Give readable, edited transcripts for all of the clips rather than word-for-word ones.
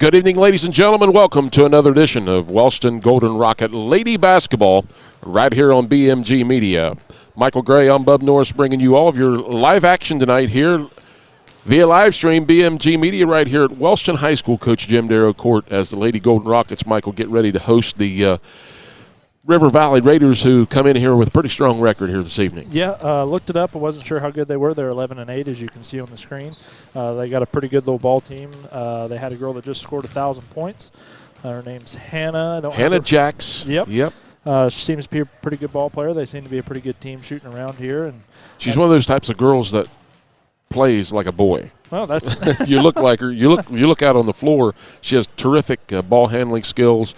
Good evening, ladies and gentlemen. Welcome to another edition of Wellston Golden Rocket Lady Basketball right here on BMG Media. Michael Gray, I'm Bub Norris, bringing you all of your live action tonight here via live stream, BMG Media right here at Wellston High School. Coach Jim Darrow Court as the Lady Golden Rockets, Michael, get ready to host the River Valley Raiders, who come in here with a pretty strong record here this evening. Yeah, looked it up. I wasn't sure how good they were. They're 11-8, as you can see on the screen. They got a pretty good little ball team. They had a girl that just scored 1,000 points. Her name's Hannah. Hannah Jacks. Yep. Yep. She seems to be a pretty good ball player. They seem to be a pretty good team shooting around here. And she's one of those types of girls that plays like a boy. Well, that's you look like her. You look out on the floor. She has terrific ball handling skills,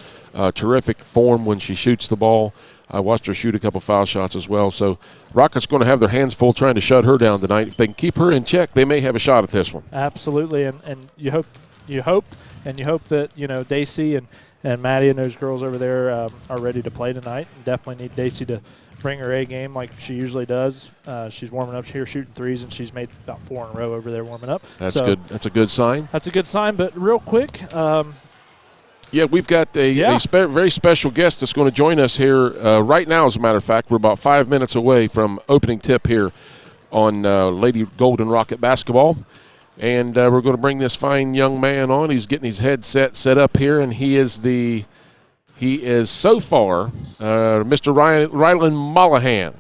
terrific form when she shoots the ball. I watched her shoot a couple foul shots as well. So Rockets going to have their hands full trying to shut her down tonight. If they can keep her in check, they may have a shot at this one. Absolutely, and you hope that Daisy and Maddie and those girls over there are ready to play tonight. Definitely need Daisy to bring her A game like she usually does. She's warming up here shooting threes, and she's made about 4 in a row over there warming up. That's good. That's a good sign. That's a good sign. But real quick, yeah, we've got a very special guest that's going to join us here right now. As a matter of fact, we're about 5 minutes away from opening tip here on Lady Golden Rocket basketball. And we're going to bring this fine young man on. He's getting his headset set up here, and he is so far Mr. Rylan Mollahan.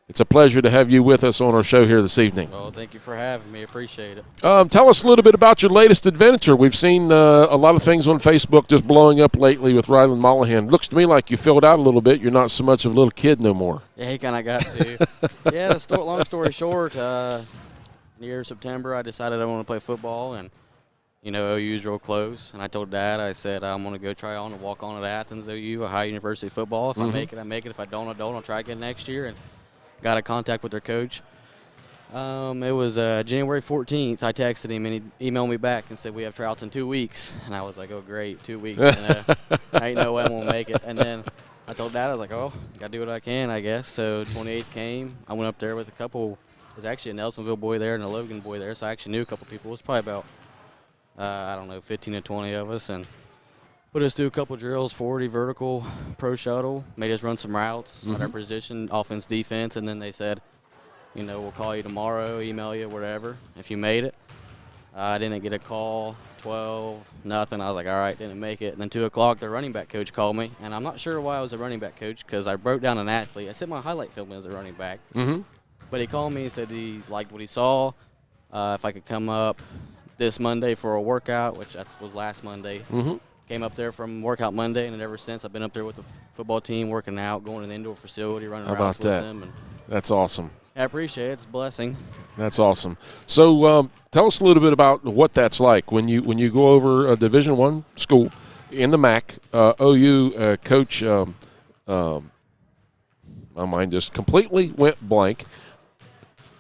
It's a pleasure to have you with us on our show here this evening. Well, thank you for having me. Appreciate it. Tell us a little bit about your latest adventure. We've seen a lot of things on Facebook just blowing up lately with Rylan Mollahan. Looks to me like you filled out a little bit. You're not so much of a little kid no more. Yeah, he kind of got to. Yeah, long story short, near September, I decided I want to play football, and OU's real close. And I told Dad, I said, I'm going to go try on and walk on at Athens OU, Ohio University football. If I make it, I make it. If I don't, I don't. I'll try again next year. And got a contact with their coach. It was January 14th. I texted him, and he emailed me back and said, we have tryouts in 2 weeks. And I was like, oh, great, 2 weeks. And, ain't no way I won't make it. And then I told Dad, I was like, oh, got to do what I can, I guess. So 28th came. I went up there with a couple. There's actually a Nelsonville boy there and a Logan boy there, so I actually knew a couple people. It was probably about, 15 to 20 of us. And put us through a couple drills, 40 vertical, pro shuttle, made us run some routes at our position, offense, defense, and then they said, we'll call you tomorrow, email you, whatever, if you made it. I didn't get a call, 12, nothing. I was like, all right, didn't make it. And then 2 o'clock, the running back coach called me, and I'm not sure why I was a running back coach because I broke down an athlete. I sent my highlight film as a running back. But he called me and said he liked what he saw, if I could come up this Monday for a workout, which was last Monday. Came up there from workout Monday, and ever since I've been up there with the football team, working out, going to the indoor facility, running routes with them. And that's awesome. I appreciate it. It's a blessing. That's awesome. So tell us a little bit about what that's like when you go over a Division I school in the MAC. OU coach, my mind just completely went blank.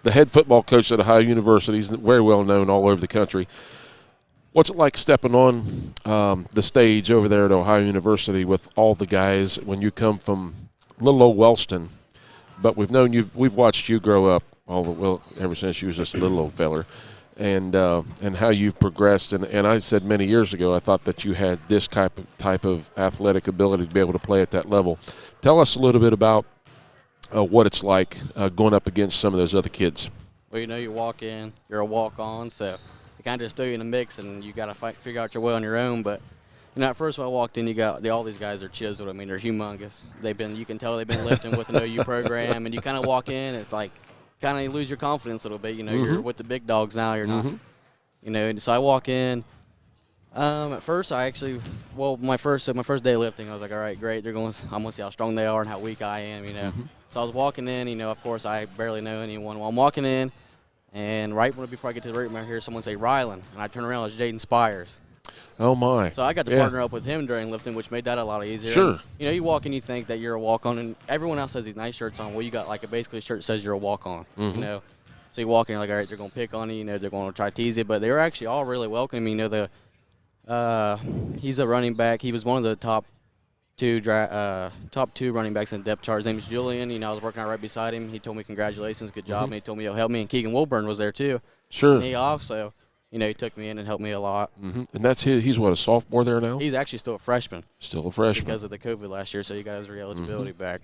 The head football coach at Ohio University is very well known all over the country. What's it like stepping on the stage over there at Ohio University with all the guys when you come from little old Wellston? But we've watched you grow up ever since you was just a little old feller, and how you've progressed. And I said many years ago I thought that you had this type of athletic ability to be able to play at that level. Tell us a little bit about what it's like going up against some of those other kids. Well, you walk in, you're a walk-on, so they kind of just throw you in the mix, and you got to figure out your way on your own. But at first when I walked in, you got all these guys are chiseled. I mean, they're humongous. You can tell they've been lifting with an OU program, and you kind of walk in, it's like kind of lose your confidence a little bit. You're with the big dogs now. You're not. So I walk in. At first, my first day lifting, I was like, all right, great. I'm gonna see how strong they are and how weak I am. So I was walking in. Of course, I barely know anyone. Well, I'm walking in. And before I get to the room, I hear someone say Rylan, and I turn around, it's Jaden Spires. Oh, my. So I got to partner up with him during lifting, which made that a lot easier. Sure. And, you walk in, you think that you're a walk-on, and everyone else has these nice shirts on. Well, you got basically a shirt that says you're a walk-on, So you walk in, you're like, all right, they're going to pick on you, they're going to try to tease you. But they were actually all really welcoming. He's a running back. He was one of the top two running backs in the depth chart. His name is Julian. I was working out right beside him. He told me congratulations, good job, and he told me he'll help me. And Keegan Wilburn was there too. Sure. And he also, he took me in and helped me a lot. Mm-hmm. And that's he's what, a sophomore there now? He's actually still a freshman. Still a freshman. Because of the COVID last year, so he got his re-eligibility back.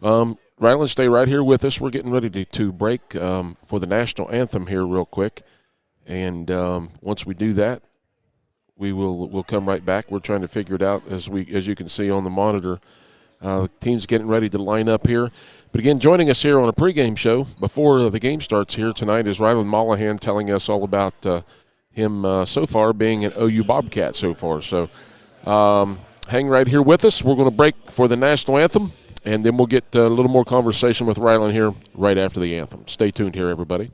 Rylan, stay right here with us. We're getting ready to break for the national anthem here real quick. And once we do that, we'll come right back. We're trying to figure it out as you can see on the monitor. The team's getting ready to line up here. But again, joining us here on a pregame show before the game starts here tonight is Rylan Mollahan telling us all about him so far being an OU Bobcat so far. So hang right here with us. We're going to break for the national anthem, and then we'll get a little more conversation with Rylan here right after the anthem. Stay tuned here, everybody.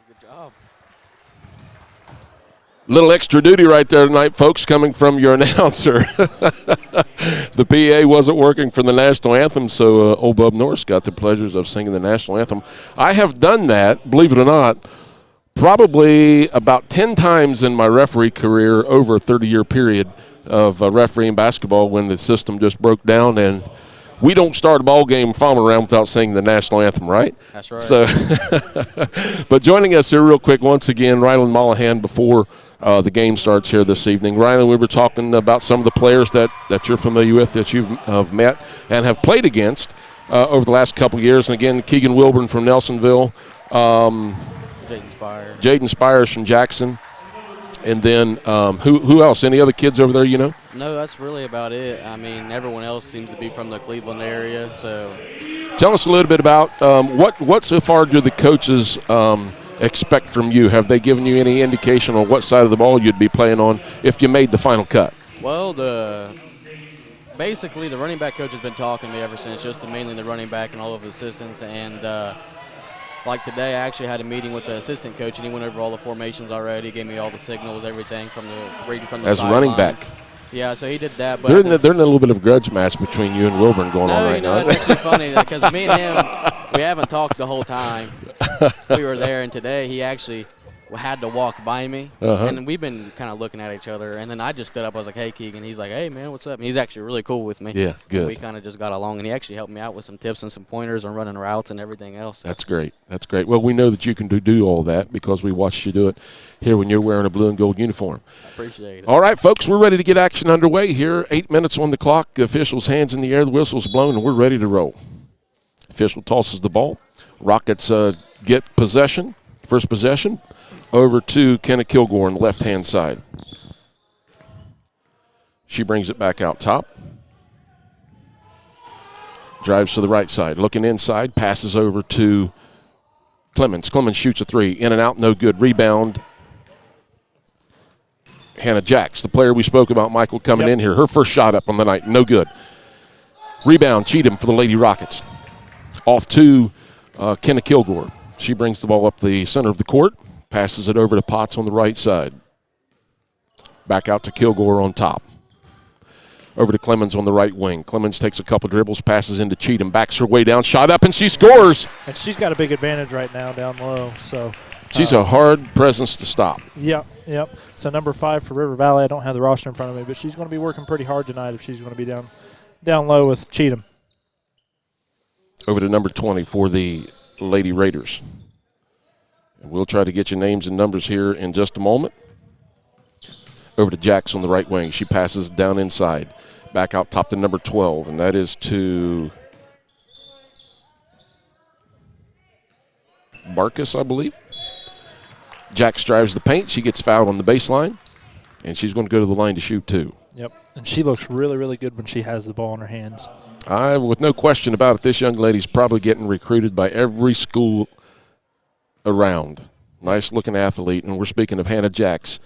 Good job. Little extra duty right there tonight, folks, coming from your announcer. The PA wasn't working for the national anthem, so old Bub Norris got the pleasures of singing the national anthem. I have done that, believe it or not, probably about 10 times in my referee career over a 30-year period of refereeing basketball when the system just broke down, and we don't start a ball game following around without singing the national anthem, right? That's right. So, but joining us here real quick once again, Rylan Mollahan before the game starts here this evening. Rylan, we were talking about some of the players that you're familiar with, that you've met and have played against over the last couple of years. And again, Keegan Wilburn from Nelsonville. Jaden Spires from Jackson. And then who else? Any other kids over there you know? No, that's really about it. I mean, everyone else seems to be from the Cleveland area. So, tell us a little bit about what so far do the coaches expect from you? Have they given you any indication on what side of the ball you'd be playing on if you made the final cut? Well, basically the running back coach has been talking to me ever since, just mainly the running back and all of his assistants. And like today, I actually had a meeting with the assistant coach, and he went over all the formations already, gave me all the signals, everything from the as a running back. Yeah, so he did that. But they're in a little bit of a grudge match between you and Wilburn going on right now. It's actually funny because me and him, we haven't talked the whole time. We were there, and today he actually had to walk by me, and we've been kind of looking at each other. And then I just stood up. I was like, "Hey, Keegan." He's like, "Hey, man, what's up?" And he's actually really cool with me. Yeah, good. And we kind of just got along, and he actually helped me out with some tips and some pointers on running routes and everything else. That's great. That's great. Well, we know that you can do all that because we watched you do it here when you're wearing a blue and gold uniform. I appreciate it. All right, folks, we're ready to get action underway here. 8 minutes on the clock. The officials' hands in the air. The whistle's blown, and we're ready to roll. Official tosses the ball. Rockets get possession. First possession over to Kenna Kilgore on the left-hand side. She brings it back out top. Drives to the right side. Looking inside. Passes over to Clemens. Clemens shoots a three. In and out. No good. Rebound. Hannah Jacks, the player we spoke about, Michael, coming in here. Her first shot up on the night, no good. Rebound, Cheatham for the Lady Rockets. Off to Kenna Kilgore. She brings the ball up the center of the court, passes it over to Potts on the right side. Back out to Kilgore on top. Over to Clemens on the right wing. Clemens takes a couple dribbles, passes into Cheatham, backs her way down, shot up, and she scores. And she's got a big advantage right now down low. So she's a hard presence to stop. Yep. So number 5 for River Valley. I don't have the roster in front of me, but she's going to be working pretty hard tonight if she's going to be down low with Cheatham. Over to number 20 for the Lady Raiders. And we'll try to get you names and numbers here in just a moment. Over to Jacks on the right wing. She passes down inside. Back out top to number 12, and that is to Marcus, I believe. Jacks drives the paint. She gets fouled on the baseline, and she's going to go to the line to shoot two. Yep, and she looks really, really good when she has the ball in her hands. With no question about it, this young lady's probably getting recruited by every school around. Nice-looking athlete, and we're speaking of Hannah Jacks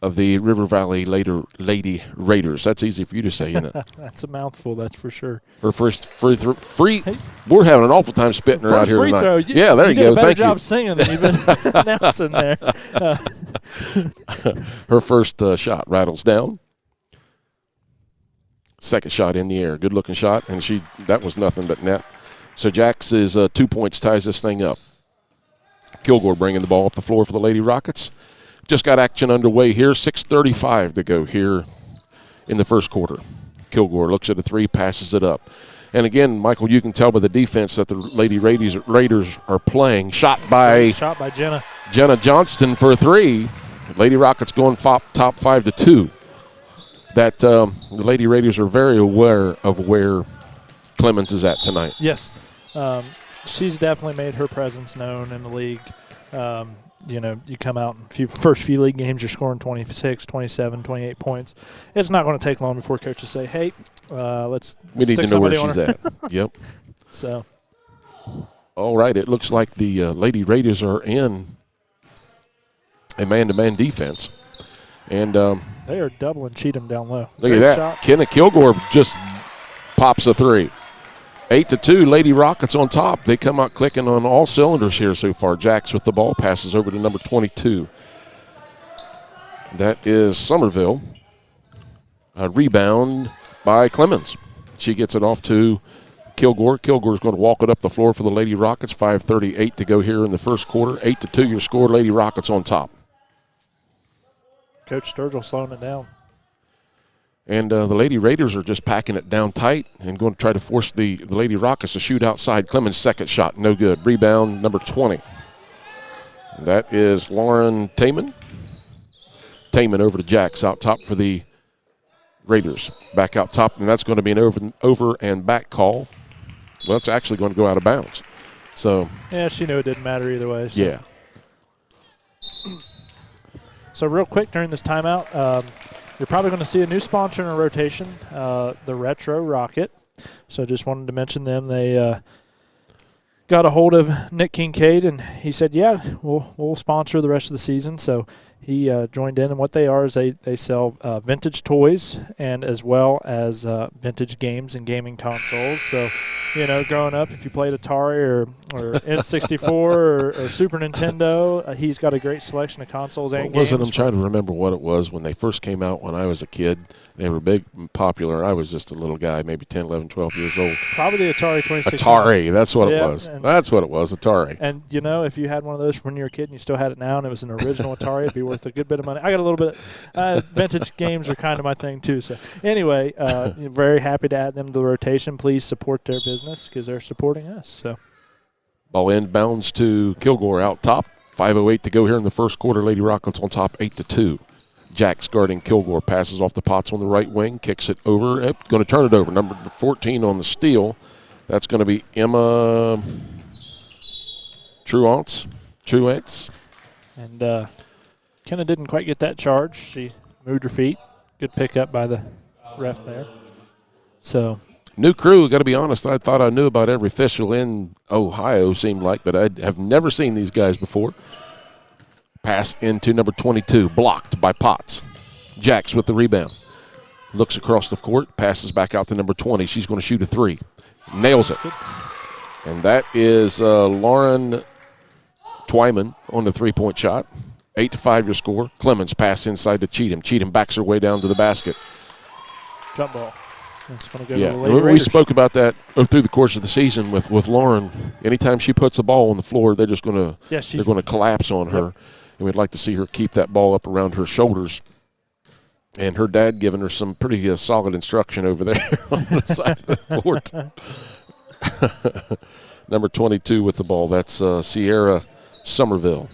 of the River Valley Lady Raiders. That's easy for you to say, isn't it? That's a mouthful, that's for sure. Her first free we're having an awful time spitting her out here free tonight. Throw. Yeah, there you go. Thank you. You did a better job singing than you've been announcing there. Her first shot rattles down. Second shot in the air. Good-looking shot, and that was nothing but net. So Jacks is 2 points, ties this thing up. Kilgore bringing the ball up the floor for the Lady Rockets. Just got action underway here. 6:35 to go here in the first quarter. Kilgore looks at a three, passes it up. And again, Michael, you can tell by the defense that the Lady Raiders are playing. Shot by Jenna. Jenna Johnston for a three. Lady Rockets going top 5-2. That the Lady Raiders are very aware of where Clemens is at tonight. Yes. She's definitely made her presence known in the league. You come out in first few league games, you're scoring 26, 27, 28 points. It's not going to take long before coaches say, hey, we need to know where she's at. Yep. So. All right, it looks like the Lady Raiders are in a man-to-man defense. And they are doubling Cheatham down low. Look at that. Shot. Kenna Kilgore just pops a three. 8-2, Lady Rockets on top. They come out clicking on all cylinders here so far. Jacks with the ball, passes over to number 22. That is Somerville. A rebound by Clemens. She gets it off to Kilgore. Kilgore's going to walk it up the floor for the Lady Rockets. 5:38 to go here in the first quarter. 8-2, your score. Lady Rockets on top. Coach Sturgill slowing it down. And the Lady Raiders are just packing it down tight and going to try to force the Lady Rockets to shoot outside. Clemens' second shot, no good. Rebound, number 20. That is Lauren Taman. Taman over to Jacks out top for the Raiders. Back out top, and that's going to be an over and back call. Well, it's actually going to go out of bounds. So yeah, she knew it didn't matter either way. So. Yeah. So real quick during this timeout, you're probably going to see a new sponsor in a rotation, the Retro Rocket. So just wanted to mention them. They got a hold of Nick Kincaid, and he said, yeah, we'll sponsor the rest of the season. So he joined in, and what they are is they sell vintage toys and as well as vintage games and gaming consoles. So, growing up, if you played Atari or N64 or Super Nintendo, he's got a great selection of consoles and games. I'm trying to remember what it was when they first came out when I was a kid. They were big and popular. I was just a little guy, maybe 10, 11, 12 years old. Probably the Atari 2600. Atari, that's what it was. That's what it was, Atari. And, if you had one of those when you were a kid and you still had it now and it was an original Atari, it'd be worth a good bit of money. I got a little bit vintage games are kind of my thing too. So anyway, very happy to add them to the rotation. Please support their business because they're supporting us. So ball inbounds to Kilgore out top. 5:08 to go here in the first quarter. Lady Rockets on top, 8-2. Jacks guarding Kilgore, passes off the Potts on the right wing, kicks it over. Going to turn it over. Number 14 on the steal. That's going to be Emma Truance. And Kenna didn't quite get that charge. She moved her feet. Good pickup by the ref there. So new crew, got to be honest. I thought I knew about every official in Ohio, seemed like, but I have never seen these guys before. Pass into number 22, blocked by Potts. Jacks with the rebound. Looks across the court, passes back out to number 20. She's going to shoot a 3. Nails it. And that is Lauren Twyman on the 3-point shot. 8-5 your score. Clemens pass inside to Cheatham. Cheatham backs her way down to the basket. Jump ball. That's going to go to the Lady we Raiders. spoke about that through the course of the season with Lauren. Anytime she puts the ball on the floor, they're just going to collapse on her. And we'd like to see her keep that ball up around her shoulders. And her dad giving her some pretty solid instruction over there on the side of the court. Number 22 with the ball. That's Sierra Somerville.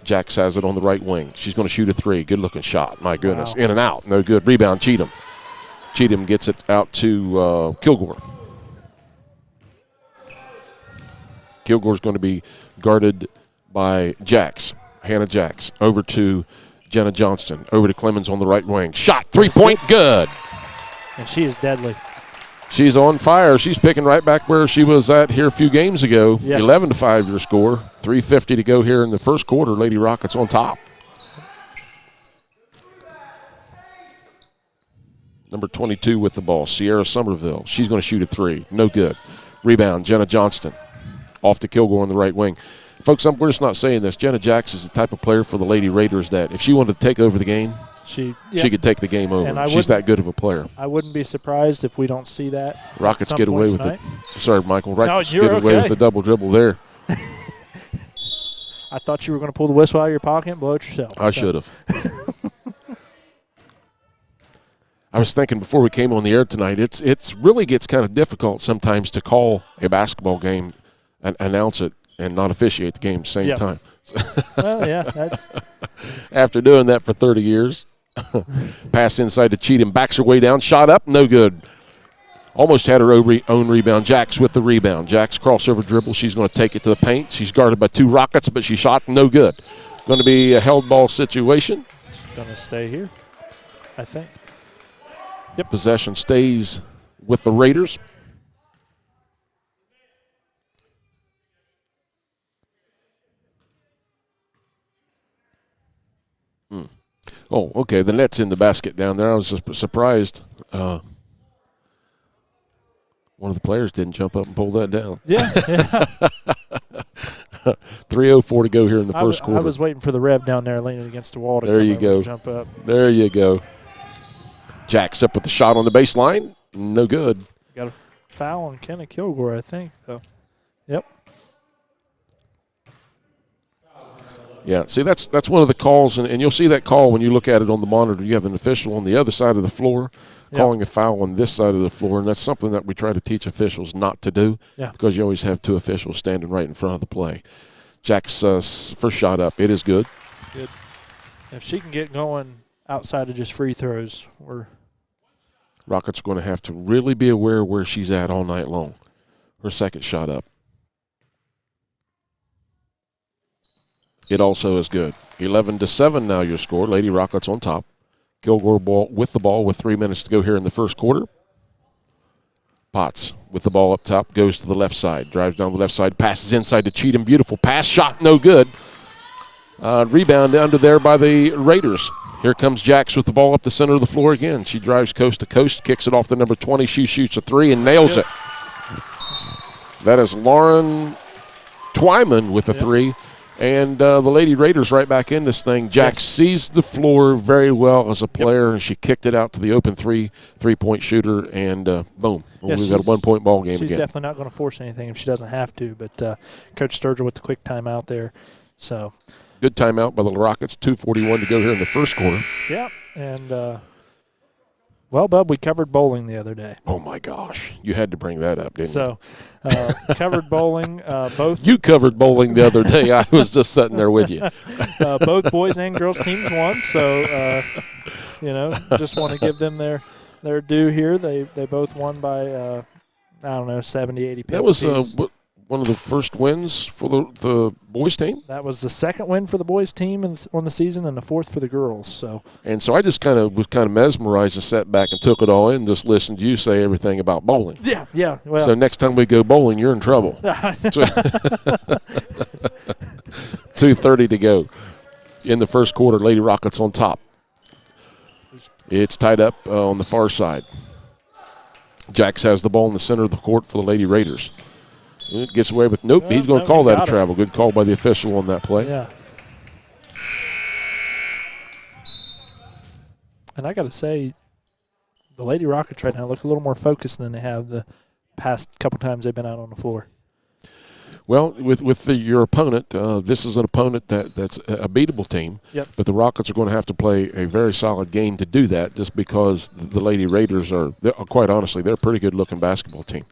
Jax has it on the right wing. She's going to shoot a 3. Good-looking shot. My goodness. Wow. In and out. No good. Rebound, Cheatham. Cheatham gets it out to Kilgore. Kilgore's going to be guarded by Jax. Hannah Jax. Over to Jenna Johnston. Over to Clemens on the right wing. Shot. 3-point. Good. And she is deadly. She's on fire. She's picking right back where she was at here a few games ago. Yes. 11-5 your score. 3:50 to go here in the first quarter. Lady Rockets on top. Number 22 with the ball, Sierra Somerville. She's going to shoot a 3. No good. Rebound, Jenna Johnston. Off to Kilgore on the right wing. Folks, we're just not saying this. Jenna Jax is the type of player for the Lady Raiders that if she wanted to take over the game, she could take the game over. She's that good of a player. I wouldn't be surprised if we don't see that. Rockets get away with it. Sorry, Michael. Rockets get away with the double dribble there. I thought you were going to pull the whistle out of your pocket and blow it yourself. I should have. I was thinking before we came on the air tonight, it's really gets kind of difficult sometimes to call a basketball game and announce it and not officiate the game at the same time. Well, yeah, that's after doing that for 30 years. Pass inside to Cheatham, backs her way down, shot up, no good. Almost had her own rebound. Jax with the rebound. Jax crossover dribble. She's going to take it to the paint. She's guarded by 2 Rockets, but she shot no good. Going to be a held ball situation. She's going to stay here, I think. Yep. Possession stays with the Raiders. Oh, okay. The net's in the basket down there. I was just surprised. One of the players didn't jump up and pull that down. Yeah. 3:04 to go here in the first quarter. I was waiting for the Rev down there leaning against the wall to jump up. There you go. Jack's up with the shot on the baseline. No good. Got a foul on Kenna Kilgore, I think. So, yep. Yeah, see, that's one of the calls, and you'll see that call when you look at it on the monitor. You have an official on the other side of the floor calling a foul on this side of the floor, and that's something that we try to teach officials not to do because you always have 2 officials standing right in front of the play. Jack's first shot up. It is good. Good. If she can get going outside of just free throws, Rockets are going to have to really be aware where she's at all night long. Her second shot up. It also is good. 11-7 now your score. Lady Rockets on top. Kilgore with the ball with 3 minutes to go here in the first quarter. Potts with the ball up top, goes to the left side, drives down the left side, passes inside to Cheatham. Beautiful pass, shot no good. Rebound under there by the Raiders. Here comes Jax with the ball up the center of the floor again. She drives coast to coast, kicks it off to number 20. She shoots a 3 and nails it. That is Lauren Twyman with a 3. And the Lady Raiders right back in this thing. Jax sees the floor very well as a player, and she kicked it out to the open three-point shooter, and boom. We've got a 1-point ball game again. She's definitely not going to force anything if she doesn't have to, but Coach Sturgill with the quick timeout there. So good timeout by the Rockets. 2:41 to go here in the first quarter. Yeah, and well, Bub, we covered bowling the other day. Oh, my gosh. You had to bring that up, didn't you? So, covered bowling. Both. You covered bowling the other day. I was just sitting there with you. Both boys and girls teams won. So, just want to give them their due here. They both won by, 70, 80 points. That was one of the first wins for the boys team? That was the second win for the boys team on the season and the 4th for the girls. So I just was mesmerized and sat back and took it all in and just listened to you say everything about bowling. Yeah. Well, so next time we go bowling, you're in trouble. 2:30 to go. in the first quarter. Lady Rockets on top. It's tied up on the far side. Jax has the ball in the center of the court for the Lady Raiders. It gets away with, nope, he's going to call that a travel. Good call by the official on that play. Yeah. And I got to say, the Lady Rockets right now look a little more focused than they have the past couple times they've been out on the floor. Well, with your opponent, this is an opponent that's a beatable team. Yep. But the Rockets are going to have to play a very solid game to do that, just because the Lady Raiders are, quite honestly, they're a pretty good-looking basketball team.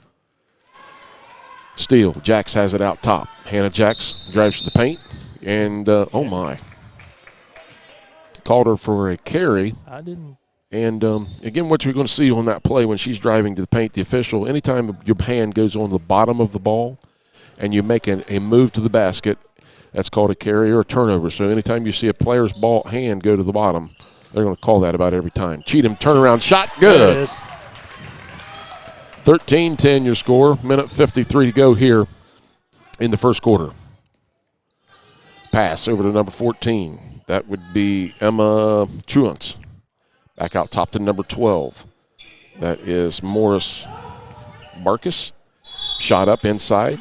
Steele, Jax has it out top. Hannah Jax drives to the paint, and oh my, called her for a carry. I didn't. And, again, what you're going to see on that play when she's driving to the paint, the official, anytime your hand goes on the bottom of the ball and you make a move to the basket, that's called a carry or a turnover. So anytime you see a player's hand go to the bottom, they're going to call that about every time. Cheatham turnaround shot, good. There it is. 13-10 your score, minute 53 to go here in the first quarter. Pass over to number 14. That would be Emma Truance. Back out top to number 12. That is Morris Marcus. Shot up inside.